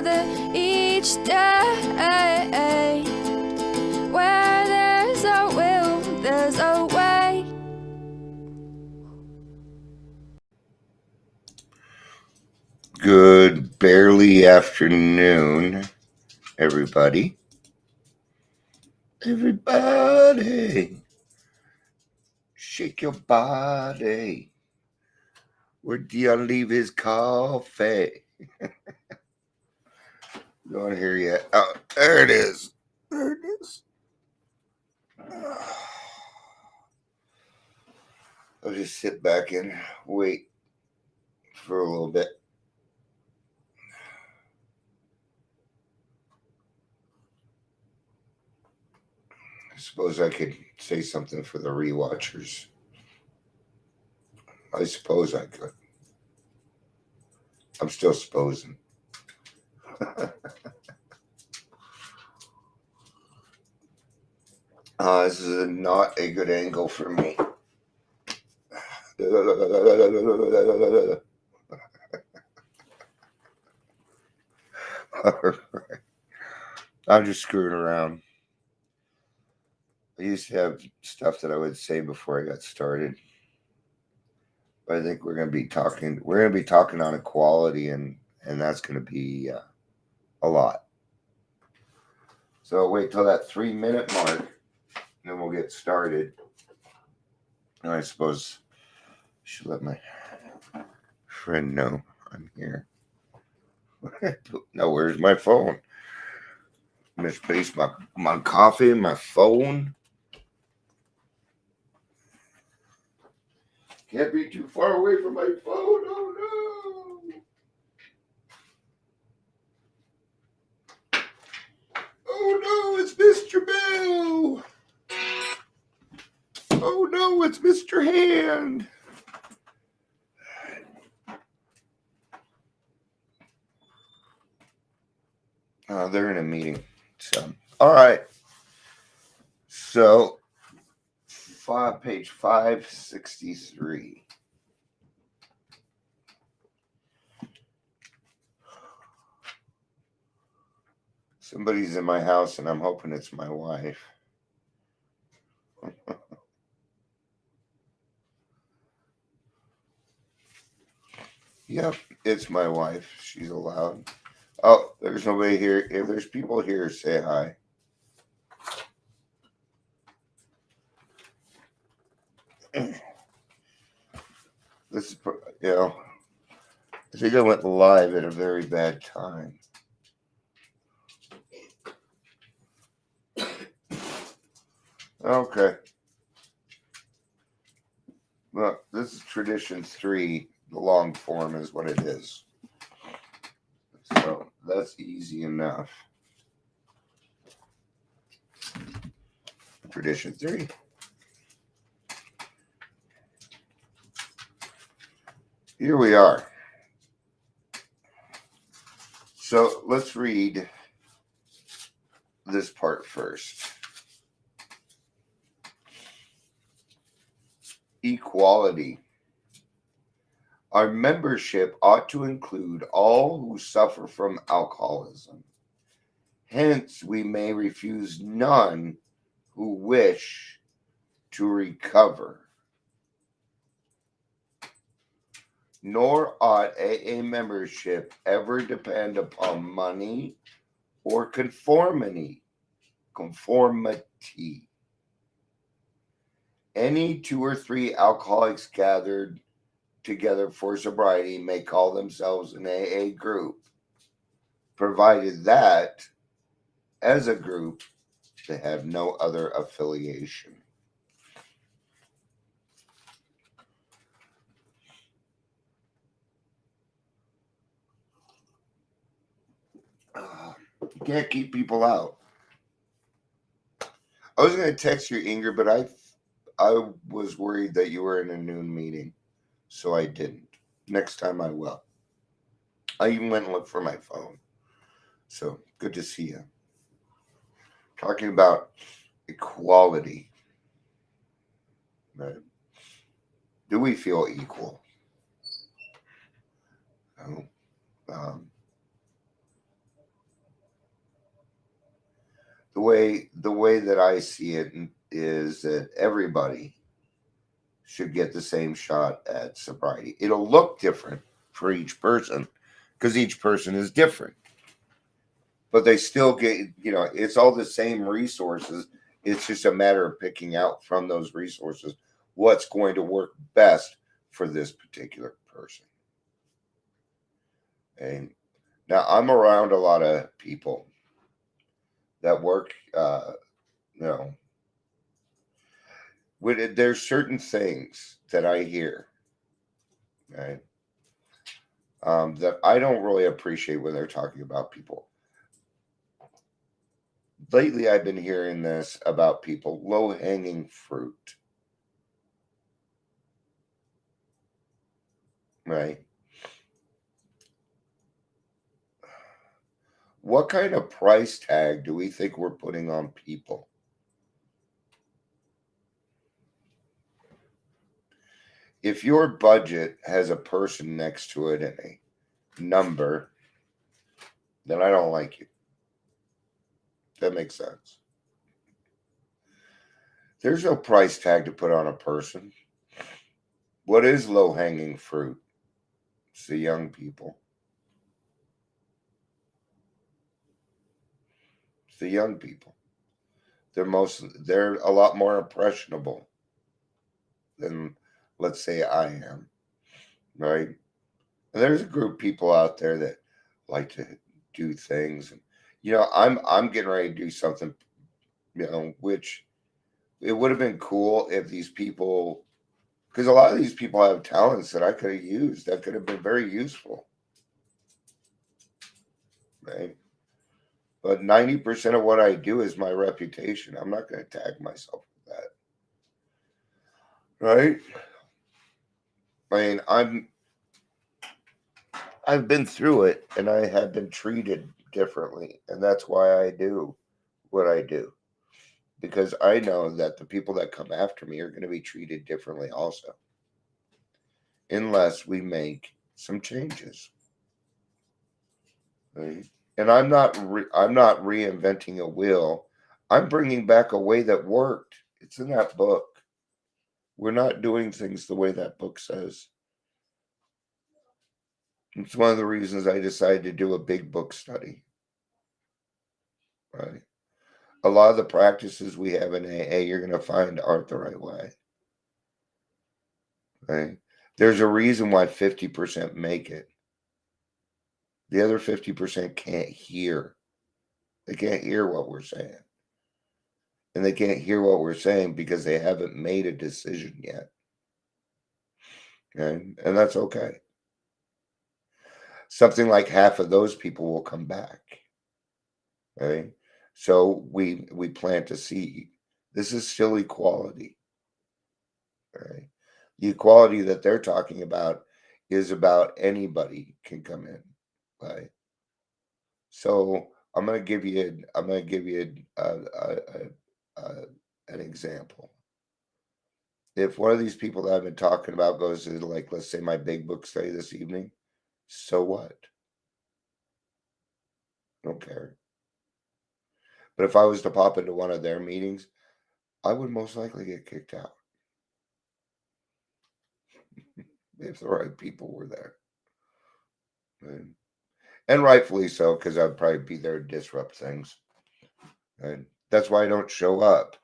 together each day. Where there's a will, there's a way. Good barely afternoon, everybody. Everybody, shake your body. Where do you leave his coffee? Don't hear yet. Oh, there it is. There it is. I'll just sit back and wait for a little bit. I suppose I could say something for the rewatchers. I suppose I could. I'm still supposing. This is not a good angle for me. I'm just screwing around. I used to have stuff that I would say before I got started. But I think we're going to be talking on equality, and that's going to be a lot. So wait till that 3-minute mark, and then we'll get started. And I suppose I should let my friend know I'm here. No, where's my phone? Misplaced my coffee and my phone. Can't be too far away from my phone. Oh no! Oh no, it's Mr. Bell! Oh no, it's Mr. Hand! They're in a meeting. So, all right. So, page 563. Somebody's in my house, and I'm hoping it's my wife. Yep, it's my wife. She's allowed. Oh, there's nobody here. If there's people here, say hi. This is, I think I went live at a very bad time. Okay. Well, this is tradition 3. The long form is what it is. So that's easy enough. Tradition 3. Here we are. So let's read this part first. Equality. Our membership ought to include all who suffer from alcoholism. Hence, we may refuse none who wish to recover. Nor ought AA membership ever depend upon money or conformity. Any 2 or 3 alcoholics gathered together for sobriety may call themselves an AA group, provided that, as a group, they have no other affiliation. You can't keep people out. I was going to text you, Ingrid, but I was worried that you were in a noon meeting, so I didn't. Next time I will. I even went and looked for my phone. So, good to see you. Talking about equality. Right? Do we feel equal? No. the way that I see it is that everybody should get the same shot at sobriety. It'll look different for each person because each person is different, but they still get, it's all the same resources. It's just a matter of picking out from those resources what's going to work best for this particular person. And now I'm around a lot of people that work, you know, there's certain things that I hear, right, that I don't really appreciate when they're talking about people. Lately, I've been hearing this about people, low hanging fruit, right? What kind of price tag do we think we're putting on people? If your budget has a person next to it and a number, then I don't like you. That makes sense. There's no price tag to put on a person. What is low hanging fruit? It's the young people. It's the young people. They're a lot more impressionable than, let's say, I am, right? And there's a group of people out there that like to do things, and I'm getting ready to do something, which it would have been cool if these people, because a lot of these people have talents that I could have used that could have been very useful, right? But 90% of what I do is my reputation. I'm not going to tag myself with that, right? I mean, I've been through it and I have been treated differently, and that's why I do what I do, because I know that the people that come after me are going to be treated differently also, unless we make some changes, right? And I'm not reinventing a wheel. I'm bringing back a way that worked. It's in that book. We're not doing things the way that book says. It's one of the reasons I decided to do a big book study, right? A lot of the practices we have in AA, you're going to find aren't the right way, right? There's a reason why 50% make it. The other 50% can't hear. They can't hear what we're saying. And they can't hear what we're saying because they haven't made a decision yet. Okay? And that's okay. Something like half of those people will come back. Okay? So we plant a seed. This is still equality. Right? The equality that they're talking about is about anybody can come in. Right? So I'm gonna give you an example. If one of these people that I've been talking about goes to, like, let's say, my big book study this evening, so what? I don't care. But if I was to pop into one of their meetings, I would most likely get kicked out if the right people were there. And rightfully so, because I'd probably be there to disrupt things. And that's why I don't show up.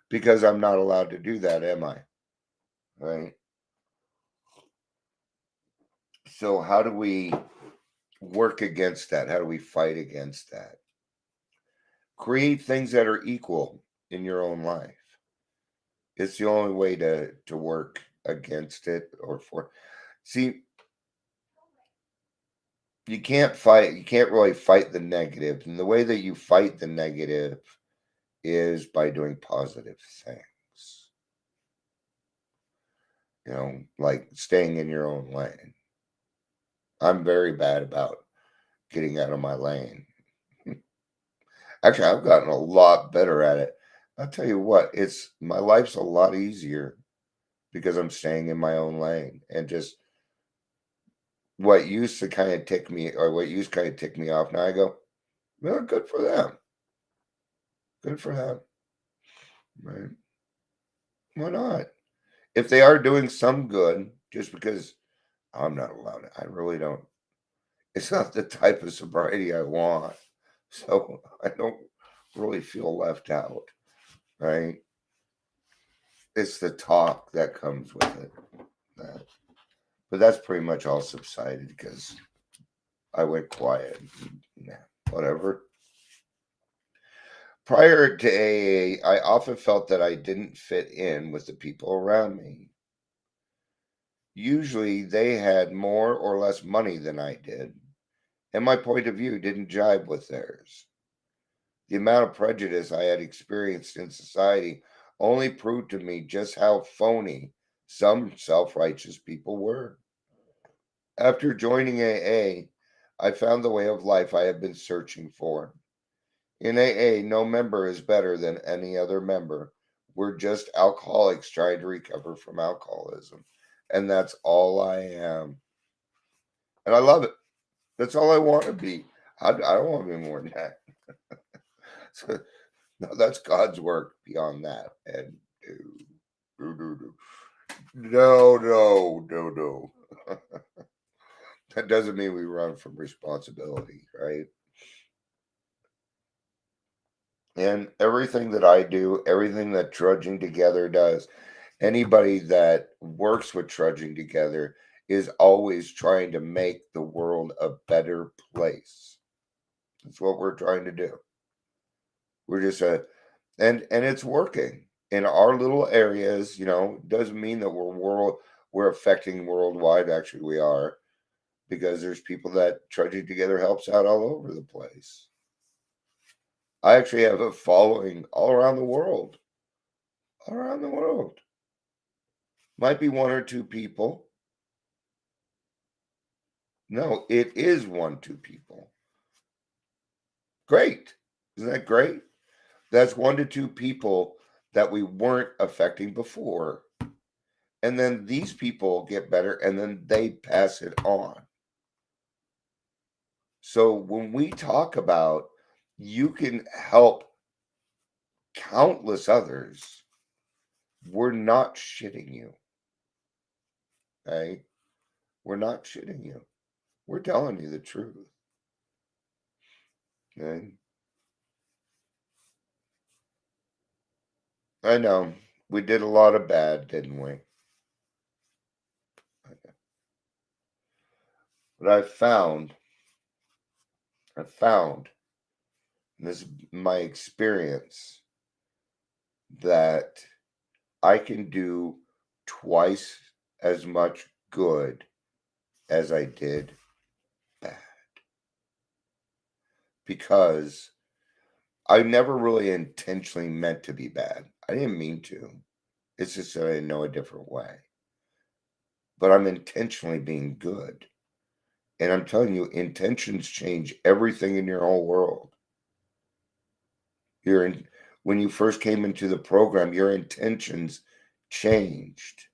Because I'm not allowed to do that, am I? Right? So how do we work against that? How do we fight against that? Create things that are equal in your own life. It's the only way to work against it or for. See, you can't really fight the negative. And the way that you fight the negative is by doing positive things. Like staying in your own lane. I'm very bad about getting out of my lane. Actually, I've gotten a lot better at it. I'll tell you what, my life's a lot easier because I'm staying in my own lane. And just what used to kind of tick me off, now I go, Well, good for them. Good for them. Right? Why not? If they are doing some good, just because I'm not allowed it, I really don't. It's not the type of sobriety I want. So I don't really feel left out. Right? It's the talk that comes with it. That, but that's pretty much all subsided because I went quiet. Nah, whatever. Prior to AA, I often felt that I didn't fit in with the people around me. Usually they had more or less money than I did, and my point of view didn't jibe with theirs. The amount of prejudice I had experienced in society only proved to me just how phony some self righteous people were. After joining AA, I found the way of life I have been searching for. In AA, no member is better than any other member. We're just alcoholics trying to recover from alcoholism. And that's all I am. And I love it. That's all I want to be. I don't want to be more than that. So, no, that's God's work beyond that. And no. That doesn't mean we run from responsibility, right? And everything that I do, everything that Trudging Together does, anybody that works with Trudging Together is always trying to make the world a better place. That's what we're trying to do. We're just and it's working in our little areas. Doesn't mean that we're affecting worldwide. Actually, we are, because there's people that Trudging Together helps out all over the place. I actually have a following all around the world. All around the world. Might be one or two people. No, it is 1, 2 people. Great. Isn't that great? That's 1 to 2 people that we weren't affecting before. And then these people get better and then they pass it on. So when we talk about you can help countless others, we're not shitting you. Okay? We're not shitting you. We're telling you the truth. Okay? I know. We did a lot of bad, didn't we? But I found, and this is my experience, that I can do twice as much good as I did bad. Because I never really intentionally meant to be bad. I didn't mean to. It's just that I know a different way. But I'm intentionally being good. And I'm telling you, intentions change everything in your whole world. When you first came into the program, your intentions changed.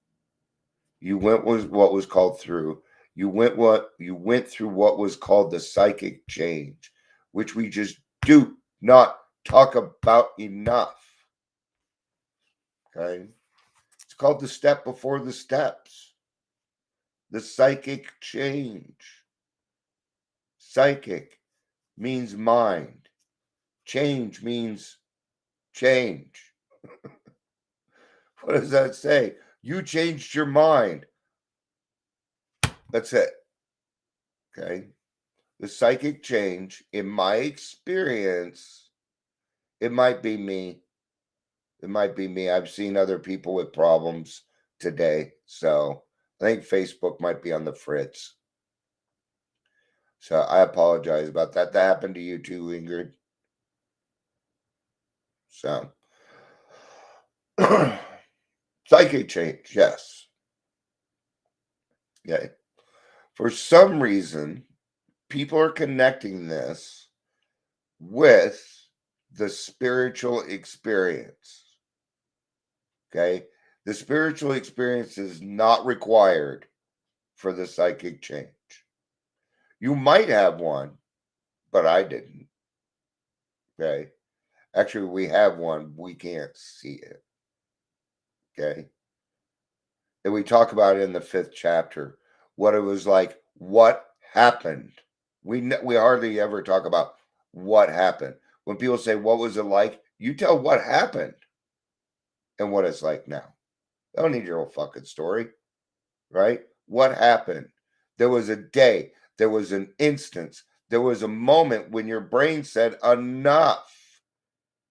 You went was what was called through. You went through what was called the psychic change, which we just do not talk about enough. Okay? It's called the step before the steps. The psychic change. Psychic means mind. Change means change. What does that say? You changed your mind. That's it. Okay. The psychic change, in my experience, it might be me. It might be me. I've seen other people with problems today. So I think Facebook might be on the fritz. So I apologize about that. That happened to you too, Ingrid. So psychic change, yes. Okay. For some reason, people are connecting this with the spiritual experience. Okay. The spiritual experience is not required for the psychic change. You might have one, but I didn't. Okay. Actually, we have one. We can't see it. Okay. And we talk about it in the 5th chapter, what it was like, what happened. We hardly ever talk about what happened. When people say, what was it like? You tell what happened and what it's like now. I don't need your whole fucking story, right? What happened? There was a day, there was an instance, there was a moment when your brain said enough,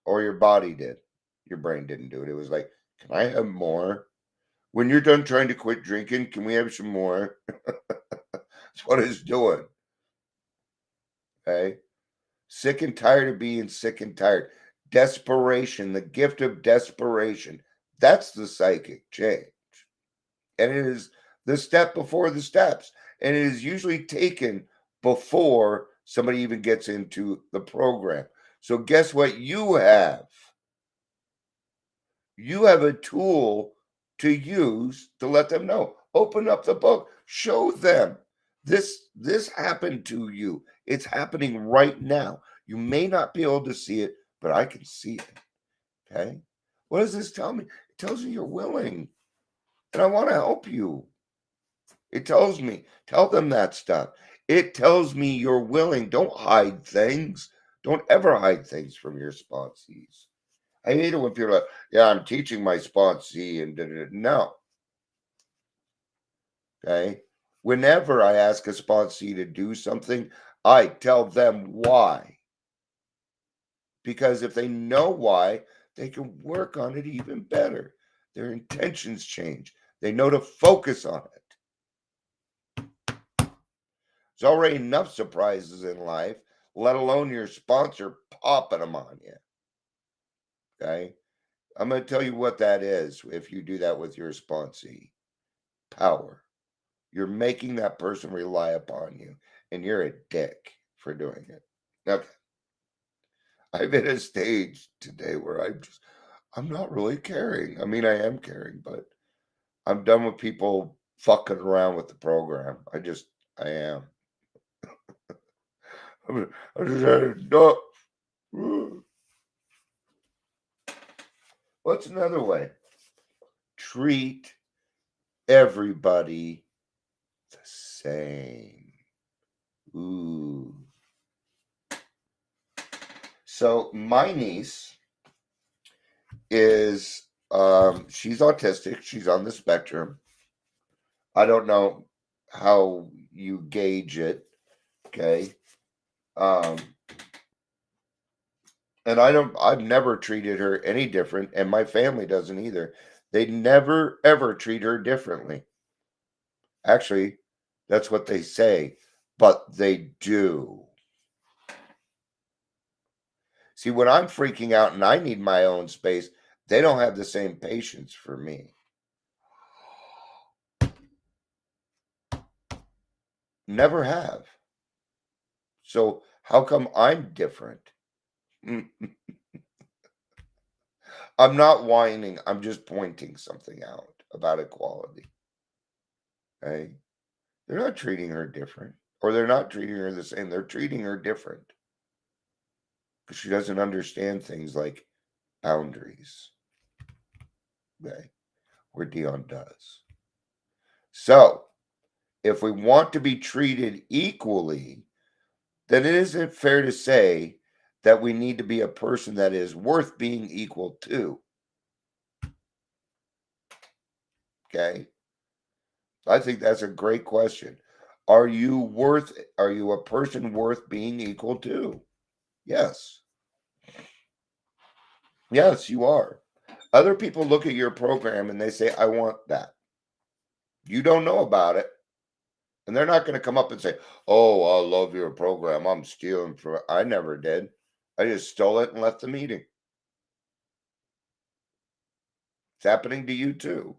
or your body did. Your brain didn't do it. It was like, can I have more? When you're done trying to quit drinking, can we have some more? That's what it's doing. Okay. Sick and tired of being sick and tired. Desperation, the gift of desperation. That's the psychic change. And it is the step before the steps. And it is usually taken before somebody even gets into the program. So, guess what you have? You have a tool to use to let them know. Open up the book, show them this happened to you. It's happening right now. You may not be able to see it, but I can see it. Okay. What does this tell me? It tells me you're willing and I want to help you. It tells me, tell them that stuff. It tells me you're willing. Don't hide things. Don't ever hide things from your sponsees. I hate it when people are like, yeah, I'm teaching my sponsee and no. Okay. Whenever I ask a sponsee to do something, I tell them why. Because if they know why, they can work on it even better. Their intentions change. They know to focus on it. There's already enough surprises in life, let alone your sponsor popping them on you. Okay. I'm going to tell you what that is if you do that with your sponsee. Power. You're making that person rely upon you, and you're a dick for doing it. Okay. I've hit a stage today where I'm not really caring. I mean, I am caring, but I'm done with people fucking around with the program. I am. I just had enough. What's another way? Treat everybody the same. Ooh. So my niece is she's autistic. She's on the spectrum. I don't know how you gauge it. Okay. Um, and I've never treated her any different, and my family doesn't either. They never ever treat her differently. Actually, that's what they say, but they do. See, when I'm freaking out and I need my own space, they don't have the same patience for me. Never have. So how come I'm different? I'm not whining. I'm just pointing something out about equality. Okay? They're not treating her different, or they're not treating her the same. They're treating her different because she doesn't understand things like boundaries. Okay? Where Dion does. So, if we want to be treated equally, then it isn't fair to say that we need to be a person that is worth being equal to. Okay? I think that's a great question. Are you a person worth being equal to? Yes. Yes, you are. Other people look at your program and they say, I want that. You don't know about it. And they're not going to come up and say, oh, I love your program. I'm stealing from it. I never did. I just stole it and left the meeting. It's happening to you too.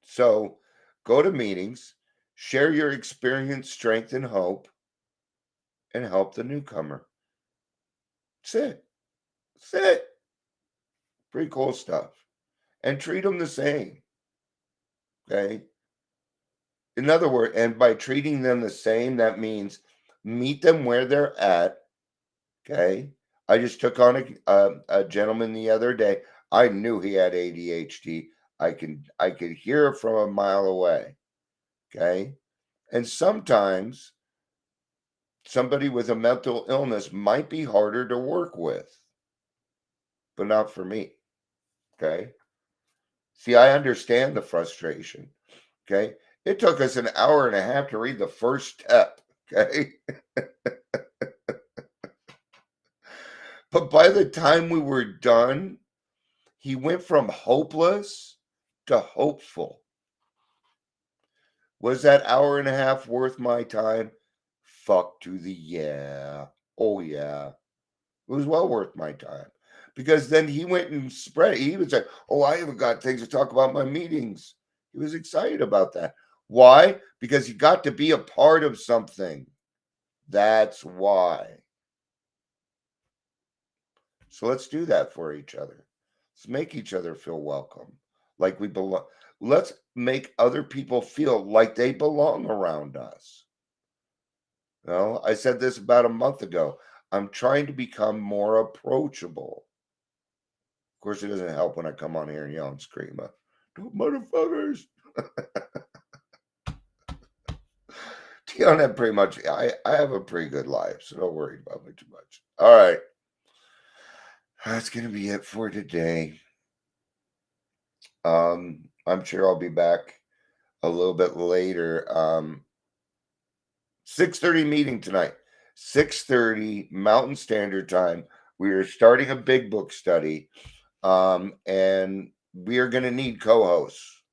So go to meetings, share your experience, strength, and hope, and help the newcomer. That's it. That's it. Pretty cool stuff. And treat them the same. Okay. In other words, and by treating them the same, that means meet them where they're at. Okay. I just took on a gentleman the other day. I knew he had ADHD. I could hear it from a mile away. Okay. And sometimes somebody with a mental illness might be harder to work with, but not for me. Okay. See, I understand the frustration. Okay. It took us an hour and a half to read the first step. Okay. But by the time we were done, he went from hopeless to hopeful. Was that hour and a half worth my time? Fuck to the yeah. Oh, yeah. It was well worth my time. Because then he went and spread it. He was like, oh, I haven't got things to talk about in my meetings. He was excited about that. Why? Because he got to be a part of something. That's why. So let's do that for each other. Let's make each other feel welcome, like we belong. Let's make other people feel like they belong around us. You know, I said this about a month ago. I'm trying to become more approachable. Of course, it doesn't help when I come on here and yell and scream, motherfuckers. Tiana, pretty much, I have a pretty good life, so don't worry about me too much. All right. That's going to be it for today. I'm sure I'll be back a little bit later. 6:30 meeting tonight. 6:30 Mountain Standard Time. We are starting a big book study. And we are going to need co-hosts.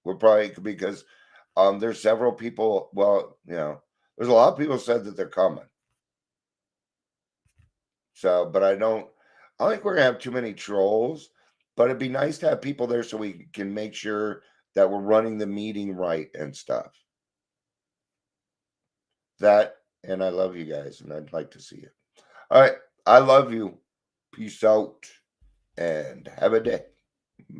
We're probably because there's several people. Well, there's a lot of people said that they're coming. So, but I don't think we're gonna have too many trolls. But it'd be nice to have people there so we can make sure that we're running the meeting right and stuff. That, and I love you guys, and I'd like to see you. All right, I love you. Peace out, and have a day.